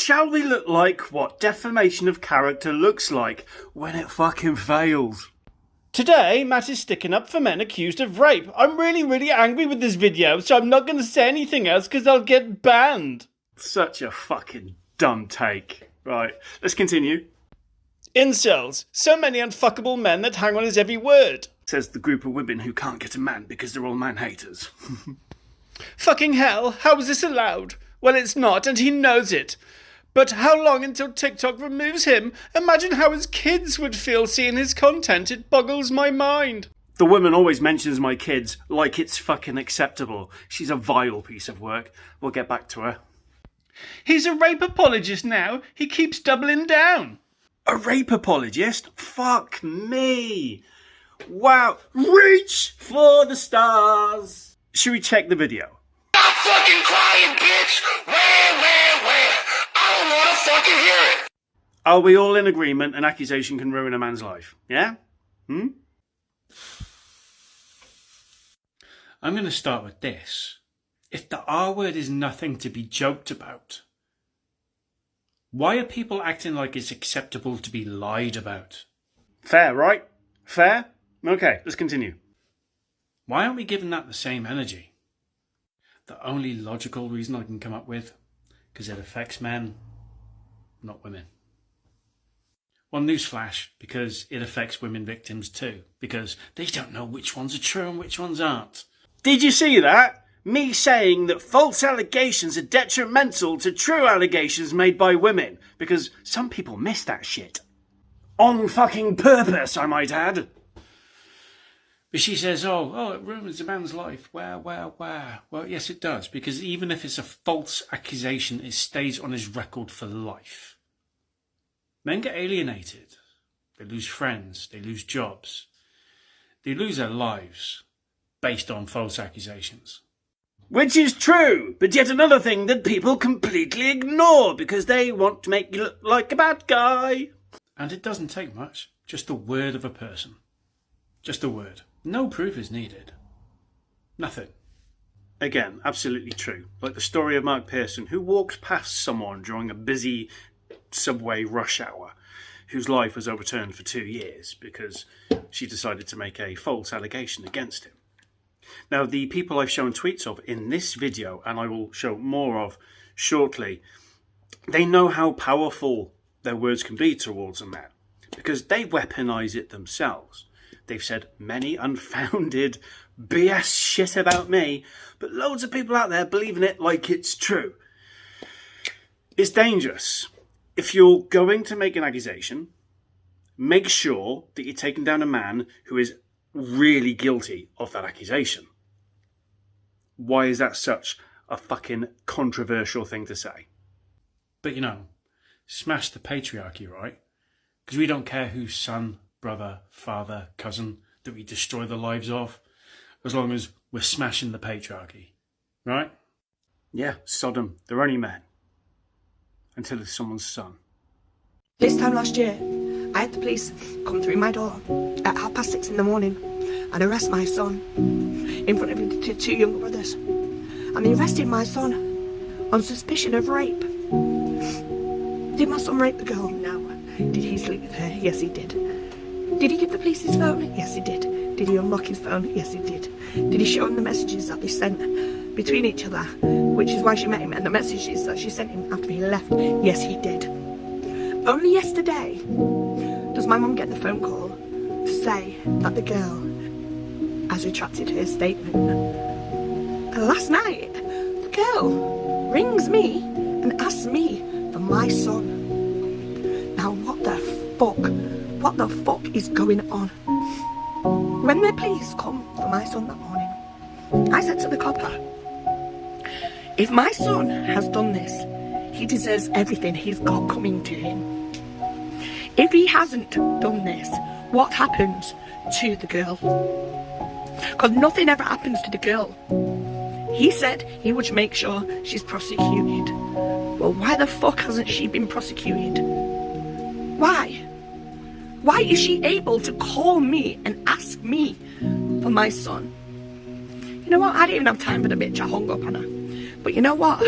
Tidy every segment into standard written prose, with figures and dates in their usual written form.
shall we look like what defamation of character looks like when it fucking fails? Today, Matt is sticking up for men accused of rape. I'm really angry with this video, so I'm not going to say anything else because I'll get banned. Such a fucking dumb take. Right, let's continue. Incels. So many unfuckable men that hang on his every word. Says the group of women who can't get a man because they're all man haters. Fucking hell, how is this allowed? Well, it's not, and he knows it. But how long until TikTok removes him? Imagine how his kids would feel seeing his content. It boggles my mind. The woman always mentions my kids like it's fucking acceptable. She's a vile piece of work. We'll get back to her. He's a rape apologist now. He keeps doubling down. A rape apologist? Fuck me. Wow. Reach for the stars. Should we check the video? Stop fucking crying, bitch! Where? I don't want to fucking hear it! Are we all in agreement an accusation can ruin a man's life? Yeah? I'm going to start with this. If the R word is nothing to be joked about, why are people acting like it's acceptable to be lied about? Fair, right? Fair? Okay, let's continue. Why aren't we giving that the same energy? The only logical reason I can come up with, because it affects men, not women. Well, newsflash, because it affects women victims too, because they don't know which ones are true and which ones aren't. Did you see that? Me saying that false allegations are detrimental to true allegations made by women, because some people miss that shit. On fucking purpose, I might add. But she says, oh, it ruins a man's life. Wow. Well, yes, it does, because even if it's a false accusation, it stays on his record for life. Men get alienated. They lose friends. They lose jobs. They lose their lives based on false accusations. Which is true, but yet another thing that people completely ignore because they want to make you look like a bad guy. And it doesn't take much. Just the word of a person. Just a word. No proof is needed. Nothing. Again, absolutely true. Like the story of Mark Pearson, who walked past someone during a busy subway rush hour, whose life was overturned for 2 years because she decided to make a false allegation against him. Now, the people I've shown tweets of in this video, and I will show more of shortly, they know how powerful their words can be towards a man because they weaponize it themselves. They've said many unfounded BS shit about me, but loads of people out there believing it like it's true. It's dangerous. If you're going to make an accusation, make sure that you're taking down a man who is really guilty of that accusation. Why is that such a fucking controversial thing to say? But smash the patriarchy, right? Because we don't care whose son, brother, father, cousin that we destroy the lives of, as long as we're smashing the patriarchy, right? Yeah, Sodom, they're only men. Until it's someone's son. This time last year, I had the police come through my door at 6:30 in the morning and arrest my son in front of the two younger brothers. And they arrested my son on suspicion of rape. Did my son rape the girl? No. Did he sleep with her? Yes, he did. Did he give the police his phone? Yes, he did. Did he unlock his phone? Yes, he did. Did he show him the messages that they sent between each other, which is why she met him, and the messages that she sent him after he left? Yes, he did. Only yesterday does my mum get the phone call to say that the girl has retracted her statement. And last night, the girl rings me and asks me for my son. Now, what the fuck is going on? When the police come for my son that morning, I said to the copper, if my son has done this, he deserves everything he's got coming to him. If he hasn't done this, what happens to the girl? Because nothing ever happens to the girl. He said he would make sure she's prosecuted. Well, why the fuck hasn't she been prosecuted? Why? Why is she able to call me and ask me for my son? You know what? I didn't even have time for the bitch. I hung up on her. But you know what?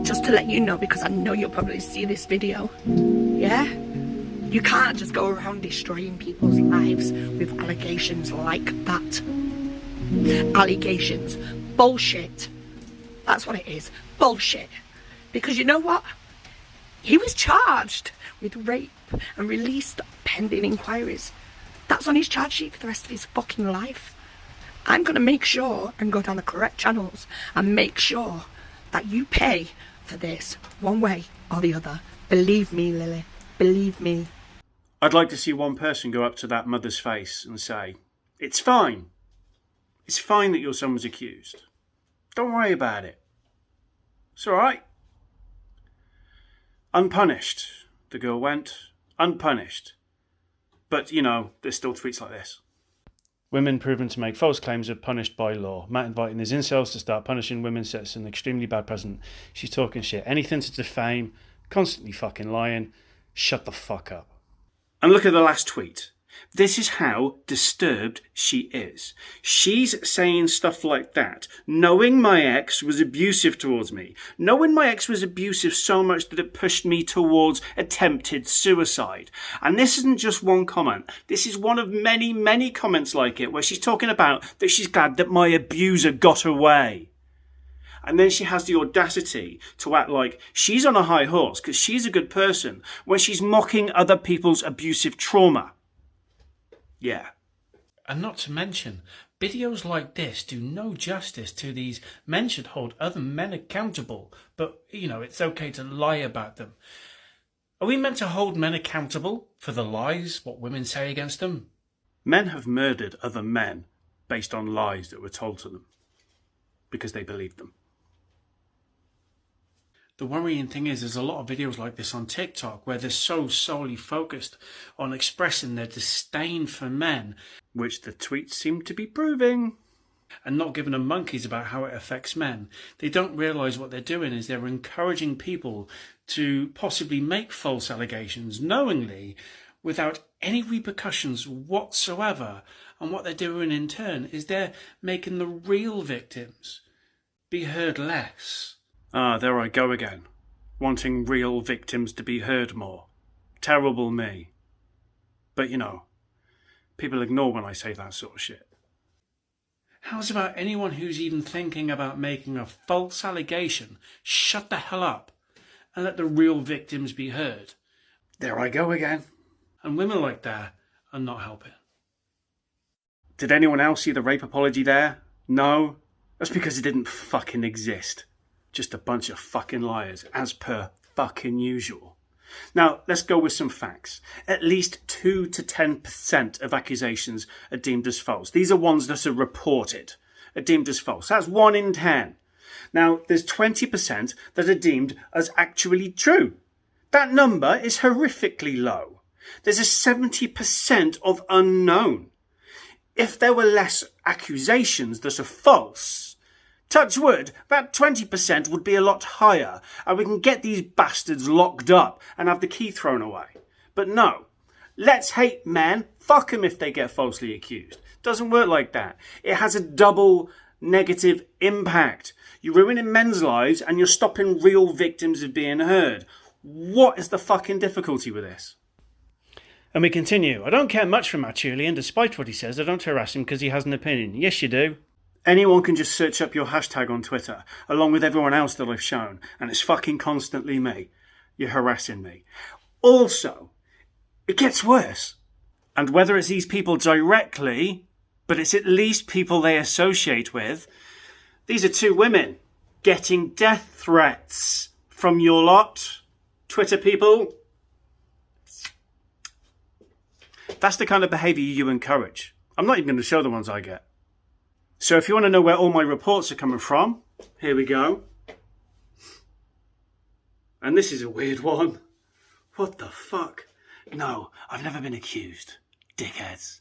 just to let you know, because I know you'll probably see this video, yeah? You can't just go around destroying people's lives with allegations like that. Allegations. Bullshit. That's what it is. Bullshit. Because you know what? He was charged with rape and released pending inquiries. That's on his charge sheet for the rest of his fucking life. I'm going to make sure and go down the correct channels and make sure that you pay for this one way or the other. Believe me, Lily. Believe me. I'd like to see one person go up to that mother's face and say, "It's fine. It's fine that your son was accused. Don't worry about it. It's all right." Unpunished, the girl went. Unpunished. But, you know, there's still tweets like this. Women proven to make false claims are punished by law. Matt inviting his incels to start punishing women sets an extremely bad precedent. She's talking shit. Anything to defame. Constantly fucking lying. Shut the fuck up. And look at the last tweet. This is how disturbed she is. She's saying stuff like that, knowing my ex was abusive towards me. Knowing my ex was abusive so much that it pushed me towards attempted suicide. And this isn't just one comment. This is one of many, many comments like it, where she's talking about that she's glad that my abuser got away. And then she has the audacity to act like she's on a high horse because she's a good person when she's mocking other people's abusive trauma. Yeah. And not to mention, videos like this do no justice to these men should hold other men accountable, but, you know, it's okay to lie about them. Are we meant to hold men accountable for the lies, what women say against them? Men have murdered other men based on lies that were told to them because they believed them. The worrying thing is there's a lot of videos like this on TikTok where they're so solely focused on expressing their disdain for men, which the tweets seem to be proving, and not giving a monkeys about how it affects men. They don't realise what they're doing is they're encouraging people to possibly make false allegations knowingly without any repercussions whatsoever. And what they're doing in turn is they're making the real victims be heard less. Ah, there I go again, wanting real victims to be heard more. Terrible me. But, you know, people ignore when I say that sort of shit. How's about anyone who's even thinking about making a false allegation shut the hell up and let the real victims be heard? There I go again. And women like that are not helping. Did anyone else see the rape apology there? No? That's because it didn't fucking exist. Just a bunch of fucking liars, as per fucking usual. Now, let's go with some facts. At least 2 to 10% of accusations are deemed as false. These are ones that are reported, are deemed as false. That's 1 in 10. Now, there's 20% that are deemed as actually true. That number is horrifically low. There's a 70% of unknown. If there were less accusations that are false, touch wood, that 20% would be a lot higher, and we can get these bastards locked up and have the key thrown away. But no, let's hate men, fuck them if they get falsely accused. Doesn't work like that. It has a double negative impact. You're ruining men's lives and you're stopping real victims of being heard. What is the fucking difficulty with this? And we continue. I don't care much for Matt Julian, despite what he says. I don't harass him because he has an opinion. Yes, you do. Anyone can just search up your hashtag on Twitter, along with everyone else that I've shown, and it's fucking constantly me. You're harassing me. Also, it gets worse. And whether it's these people directly, but it's at least people they associate with, these are 2 women getting death threats from your lot, Twitter people. That's the kind of behaviour you encourage. I'm not even going to show the ones I get. So if you want to know where all my reports are coming from, here we go. And this is a weird one. What the fuck? No, I've never been accused. Dickheads.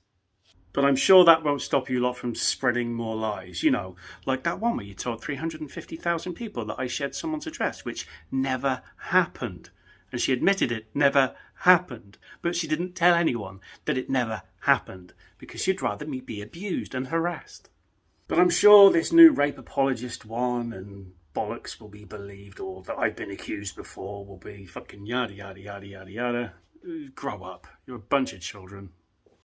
But I'm sure that won't stop you lot from spreading more lies. You know, like that one where you told 350,000 people that I shared someone's address, which never happened. And she admitted it never happened. But she didn't tell anyone that it never happened because she'd rather me be abused and harassed. But I'm sure this new rape apologist one and bollocks will be believed, or that I've been accused before will be fucking yada, yada, yada, yada, yada. Grow up. You're a bunch of children.